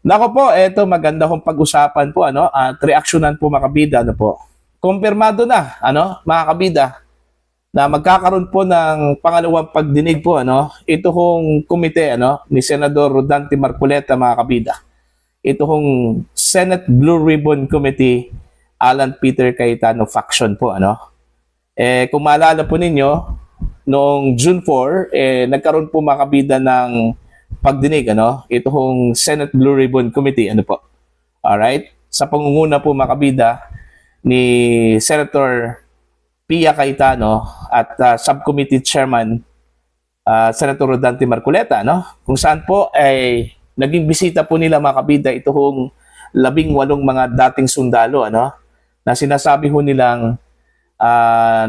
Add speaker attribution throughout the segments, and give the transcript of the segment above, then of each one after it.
Speaker 1: Nako po, eto maganda kong pag-usapan po at reaksyonan po mga kabida po. Kumpirmado na mga kabida na magkakaroon po ng pangalawang pagdinig po ito hong komite ni Senador Rodante Marcoleta mga kabida. Ito hong Senate Blue Ribbon Committee Alan Peter Cayetano faction po kung maalala po ninyo noong June 4 nagkaroon po mga kabida ng pagdinig ito hong Senate Blue Ribbon Committee po. Alright? Sa pangunguna po mga kabida ni Senator Pia Cayetano at Subcommittee Chairman Senator Rodante Marcoleta kung saan po ay naging bisita po nila mga kabida ito hong 18 mga dating sundalo na sinasabi ho nilang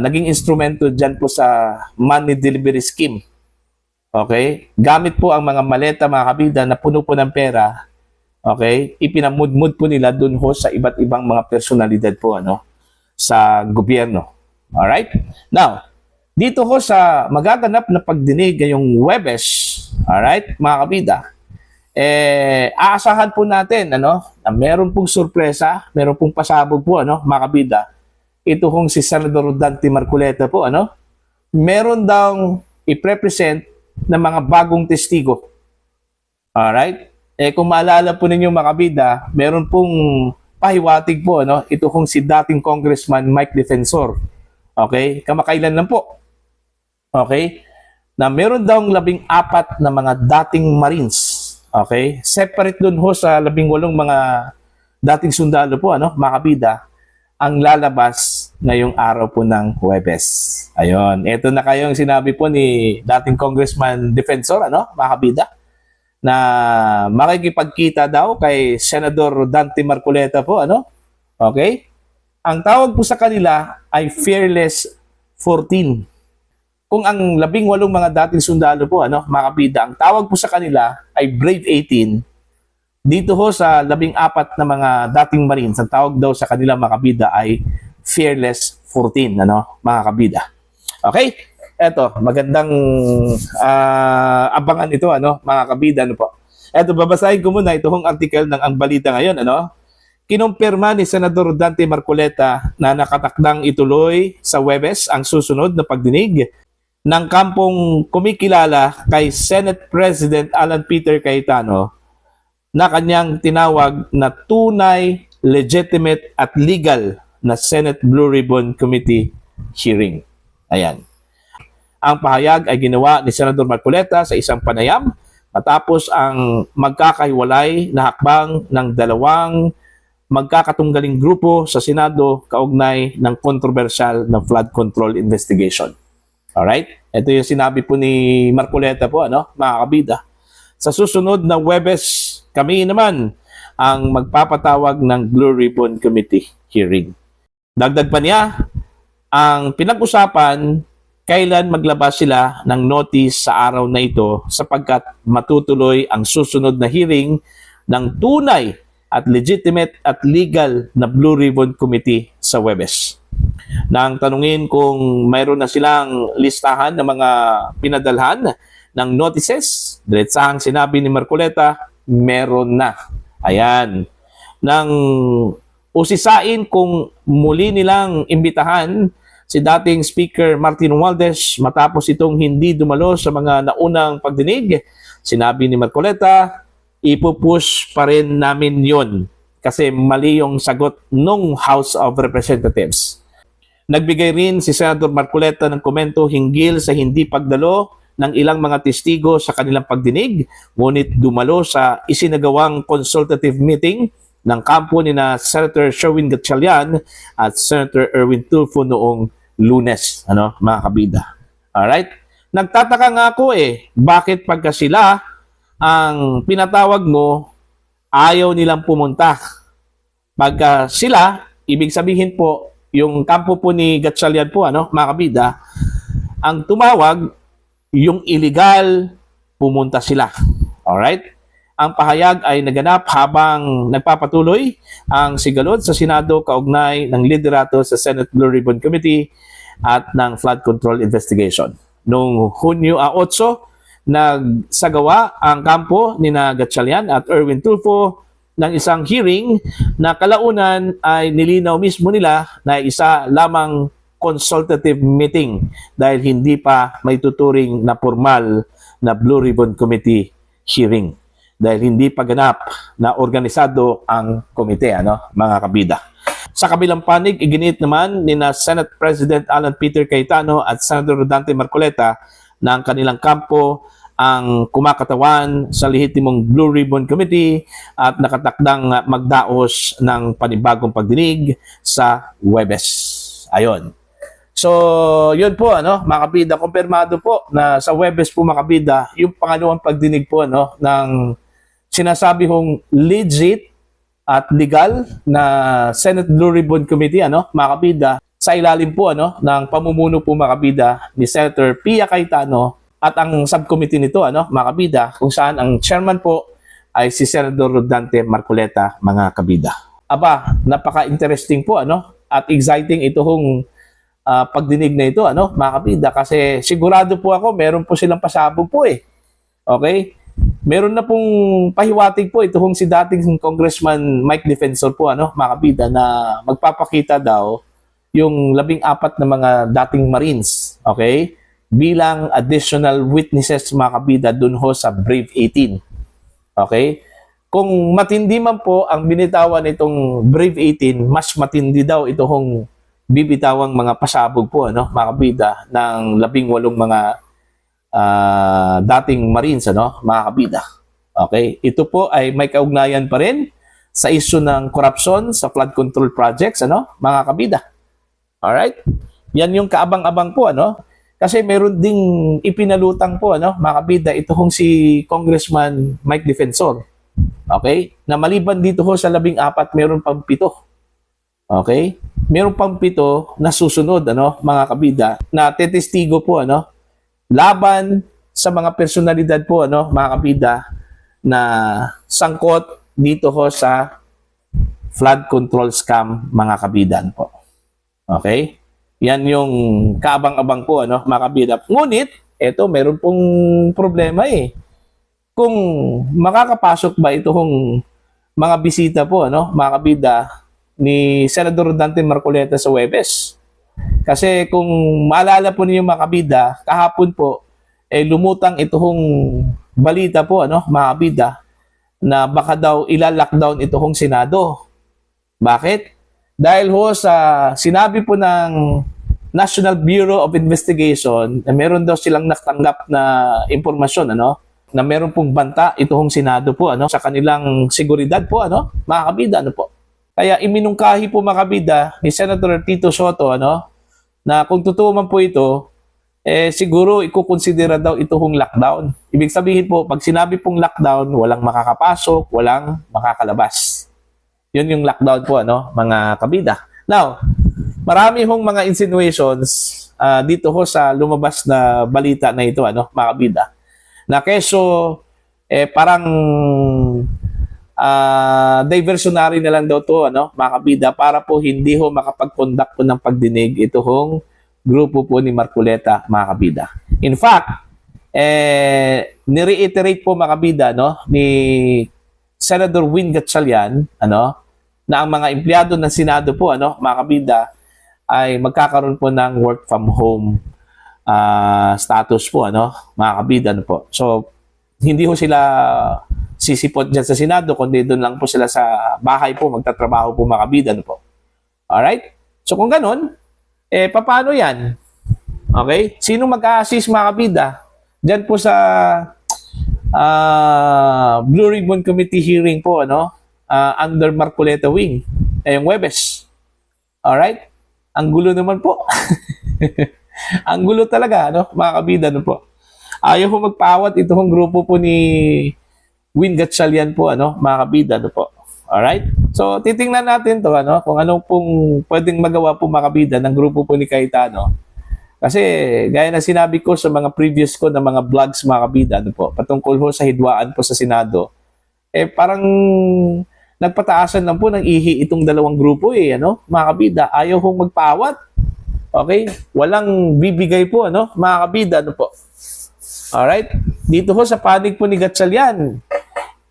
Speaker 1: naging instrumento dyan po sa money delivery scheme. Okay? Gamit po ang mga maleta, mga kabida, na puno po ng pera, okay? Ipinamudmud po nila dun ho sa iba't ibang mga personalidad po, sa gobyerno. Alright? Now, dito ho sa magaganap na pagdinig ngayong Huwebes, alright, mga kabida, aasahan po natin, na meron pong sorpresa, meron pong pasabog po, mga kabida. Ito hong si Senador Rodante Marcoleta po, meron daw i-represent ng mga bagong testigo. Alright? Kung maalala po ninyo mga kabida, meron pong pahiwatig po, ito kung si dating Congressman Mike Defensor. Okay? Kamakailan lang po. Okay? Na meron daw 14 na mga dating Marines. Okay? Separate dun ho sa 18 mga dating sundalo po, mga kabida, ang lalabas ngayong araw po ng Huwebes. Ayun, ito na kayong sinabi po ni dating Congressman Defensor, mga kabida, na makikipagkita daw kay Senador Rodante Marcoleta po, Okay? Ang tawag po sa kanila ay Fearless 14. Kung ang 18 mga dating sundalo po, mga kabida, ang tawag po sa kanila ay Brave 18. Dito ho sa 14 na mga dating Marines, ang tawag daw sa kanila mga kabida ay Fearless 14, mga kabida. Okay? Eto, magandang abangan ito, mga kabida, po. Eto, babasahin ko muna itong article ng Ang Balita Ngayon, Kinumpirma ni Senador Rodante Marcoleta na nakatakdang ituloy sa Huwebes ang susunod na pagdinig ng kampong kumikilala kay Senate President Alan Peter Cayetano na kanyang tinawag na tunay, legitimate at legal na Senate Blue Ribbon Committee hearing. Ayan. Ang pahayag ay ginawa ni Senador Marcoleta sa isang panayam matapos ang magkakahiwalay na hakbang ng dalawang magkakatunggaling grupo sa Senado kaugnay ng kontrobersyal na flood control investigation. Alright? Ito yung sinabi po ni Marcoleta po, mga kabida. Sa susunod na Huwebes, kami naman ang magpapatawag ng Blue Ribbon Committee hearing. Dagdag pa niya, ang pinag-usapan kailan maglabas sila ng notice sa araw na ito sapagkat matutuloy ang susunod na hearing ng tunay at legitimate at legal na Blue Ribbon Committee sa Huwebes. Nang tanungin kung mayroon na silang listahan ng mga pinadalhan ng notices, diretsahang sinabi ni Marcoleta, meron na. Ayan. Nang usisain kung muli nilang imbitahan si dating Speaker Martin Romualdez matapos itong hindi dumalo sa mga naunang pagdinig, sinabi ni Marcoleta, ipupush pa rin namin yon kasi mali yung sagot nung House of Representatives. Nagbigay rin si Senator Marcoleta ng komento hinggil sa hindi pagdalo ng ilang mga testigo sa kanilang pagdinig, ngunit dumalo sa isinagawang consultative meeting ng kampo ni na Senator Sherwin Gatchalian at Senator Erwin Tulfo noong Lunes, mga kabida. Alright? Nagtataka nga ako bakit pagka sila ang pinatawag mo, ayaw nilang pumunta. Pagka sila, ibig sabihin po, yung kampo po ni Gatchalian po, mga kabida, ang tumawag, yung illegal, pumunta sila. Alright? Ang pahayag ay naganap habang nagpapatuloy ang sigalot sa Senado kaugnay ng liderato sa Senate Blue Ribbon Committee at ng flood control investigation. Noong Hunyo 8, nagsagawa ang kampo ni na Gatchalian at Erwin Tulfo ng isang hearing na kalaunan ay nilinaw mismo nila na isa lamang consultative meeting dahil hindi pa may tuturing na formal na Blue Ribbon Committee hearing dahil hindi pa ganap na organisado ang komite, mga kabida. Sa kabilang panig, iginit naman ni na Senate President Alan Peter Cayetano at Senator Rodante Marcoleta na ang kanilang kampo ang kumakatawan sa lehitimong Blue Ribbon Committee at nakatakdang magdaos ng panibagong pagdinig sa Huwebes. Ayon. So, yun po, mga kabida, kumpirmado po na sa Huwebes po, mga kabida, yung pangalawang pagdinig po, ng sinasabi hong legit at legal na Senate Blue Ribbon Committee, mga kabida, sa ilalim po, ng pamumuno po, mga kabida, ni Senator Pia Cayetano at ang subcommittee nito, mga kabida, kung saan ang chairman po ay si Senador Rodante Marcoleta, mga kabida. Aba, napaka-interesting po, at exciting ito hong pagdinig na ito, mga kabida, kasi sigurado po ako, meron po silang pasabog po eh. Okay? Meron na pong pahiwatig po ito hong si dating Congressman Mike Defensor po, mga kabida, na magpapakita daw yung 14 na mga dating Marines, okay? Bilang additional witnesses, mga kabida, dun ho sa Brave 18. Okay? Kung matindi man po ang binitawan itong Brave 18, mas matindi daw ito hong bibitawang mga pasabog po, mga kabida, ng 18 mga dating Marines, mga kabida. Okay? Ito po ay may kaugnayan pa rin sa issue ng corruption sa flood control projects, mga kabida. Alright? Yan yung kaabang-abang po, Kasi meron ding ipinalutang po, mga kabida, ito hong si Congressman Mike Defensor. Okay? Na maliban dito ho sa 14, meron pang 7. Okay? Meron pang 7 na susunod, mga kabida, na tetestigo po, laban sa mga personalidad po, mga kabida, na sangkot dito ho sa flood control scam, mga kabidan po. Okay? Yan yung kaabang-abang po, mga kabida. Ngunit, eto, meron pong problema eh. Kung makakapasok ba itong mga bisita po, mga kabida, ni Senador Rodante Marcoleta sa Huwebes. Kasi kung maalala po ninyo, mga kabida, kahapon po, lumutang itong balita po, mga kabida, na baka daw ilalockdown itong Senado. Bakit? Dahil ho sa sinabi po ng National Bureau of Investigation na meron daw silang natanggap na impormasyon, na meron pong banta itong Senado po, sa kanilang seguridad po, mga kabida, po. Kaya iminungkahi po, mga kabida, ni Senator Tito Soto, na kung totoo man po ito, siguro ikukonsidera daw itong lockdown. Ibig sabihin po, pag sinabi pong lockdown, walang makakapasok, walang makakalabas. Yun yung lockdown po, mga kabida. Now, marami hong mga insinuations dito ho sa lumabas na balita na ito, mga kabida. Na keso, parang diversionary na lang daw to, mga kabida, para po hindi ho makapag-conduct po ng pagdinig ito hong grupo po ni Marcoleta, mga kabida. In fact, ni-reiterate po, mga kabida, ni Senator Win Gatchalian, na ang mga empleyado ng Senado po, mga kabida, ay magkakaroon po ng work from home status po, mga kabida, po. So, hindi ho sila sisipot dyan sa Senado, kundi doon lang po sila sa bahay po, magtatrabaho po, mga kabida, po. Alright? So, kung ganun, paano yan? Okay? Sino mag-a-assist, mga kabida? Dyan po sa Blue Ribbon Committee hearing po, under Marcoleta Wing, yung Huwebes. Alright? Ang gulo naman po. Ang gulo talaga, mga kabida, po. Ayaw ko magpawat itong grupo po ni Win Gatchalian po, mga kabida, po. Alright? So, titingnan natin to, kung anong pong pwedeng magawa po, mga kabida, ng grupo po ni Cayetano. Kasi, gaya na sinabi ko sa mga previous ko na mga vlogs, mga kabida, po, patungkol ho sa hidwaan po sa Senado, parang nagpataasan lang po ng ihi itong dalawang grupo, mga kabida. Ayaw hong magpawat. Okay? Walang bibigay po, mga kabida, po. Alright? Dito ho sa panig po ni Gatchalian,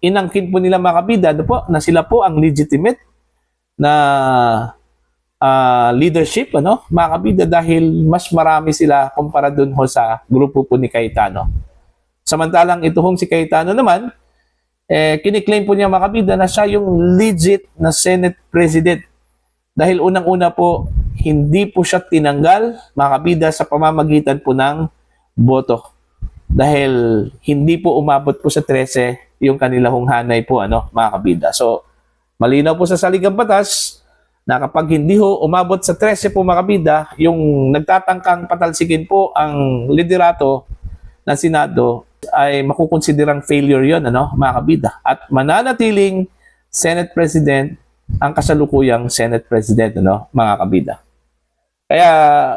Speaker 1: inangkin po nila mga kabida ano po, na sila po ang legitimate na leadership, ano, mga kabida, dahil mas marami sila kumpara dun ho sa grupo po ni Cayetano. Samantalang ito hong si Cayetano naman, kiniklaim po niya mga kabida na siya yung legit na Senate President. Dahil unang-una po, hindi po siya tinanggal, mga kabida, sa pamamagitan po ng boto. Dahil hindi po umabot po sa 13 yung kanilang hanay po, ano, mga kabida. So, malinaw po sa saligang batas na kapag hindi ho umabot sa 13 po mga kabida, yung nagtatangkang patalsikin po ang liderato ng Senado ay makukonsiderang failure yon, ano, mga kabida. At mananatiling Senate President ang kasalukuyang Senate President, ano, mga kabida. Kaya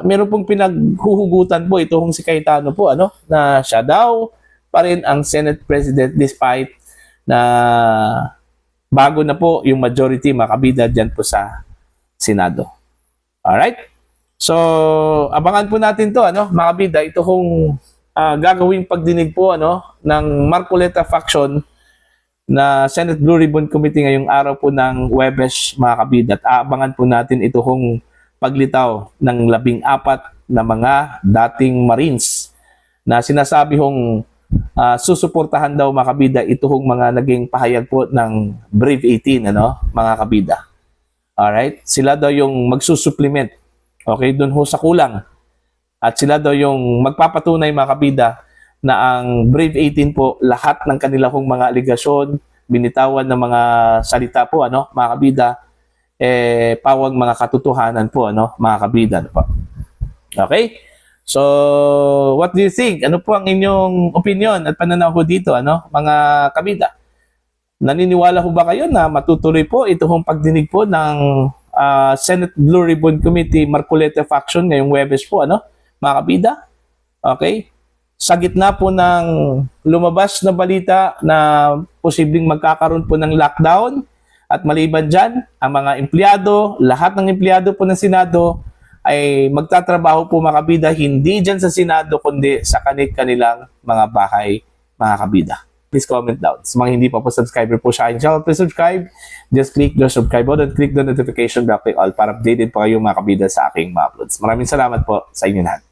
Speaker 1: meron pong pinaghuhugutan po itong si Cayetano po, ano, na siya daw pa rin ang Senate President despite na bago na po yung majority mga kabida dyan po sa Senado. Alright? So, abangan po natin to, ano, mga kabida, ito kung gagawing pagdinig po, ano, ng Marcoleta faction na Senate Blue Ribbon Committee ngayong araw po ng Huwebes, mga kabida. At aabangan po natin ito kung paglitaw ng 14 na mga dating Marines na sinasabi hong susuportahan daw mga kabida ito hong mga naging pahayag po ng Brave 18, ano, mga kabida. Alright? Sila daw yung magsusupplement, okay, dun ho sa kulang. At sila daw yung magpapatunay mga kabida na ang Brave 18 po, lahat ng kanilang mga aligasyon, binitawan ng mga salita po, ano, mga kabida, pawang mga katotohanan po, ano, mga kabida, ano po. Okay? So, what do you think? Ano po ang inyong opinion at pananaw po dito, ano, mga kabida? Naniniwala ho ba kayo na matutuloy po ito hong pagdinig po ng Senate Blue Ribbon Committee Marcoleta faction ngayong Huwebes po, ano, mga kabida? Okay? Sa gitna po ng lumabas na balita na posibleng magkakaroon po ng lockdown, at maliban dyan, ang mga empleyado, lahat ng empleyado po ng Senado ay magtatrabaho po mga kabida, hindi dyan sa Senado, kundi sa kanilang mga bahay, mga kabida. Please comment down. Sa mga hindi pa po subscriber po sa aking channel, please subscribe. Just click the subscribe button, click the notification bell, click all para updated po kayo mga kabida sa aking mga uploads. Maraming salamat po sa inyo lahat.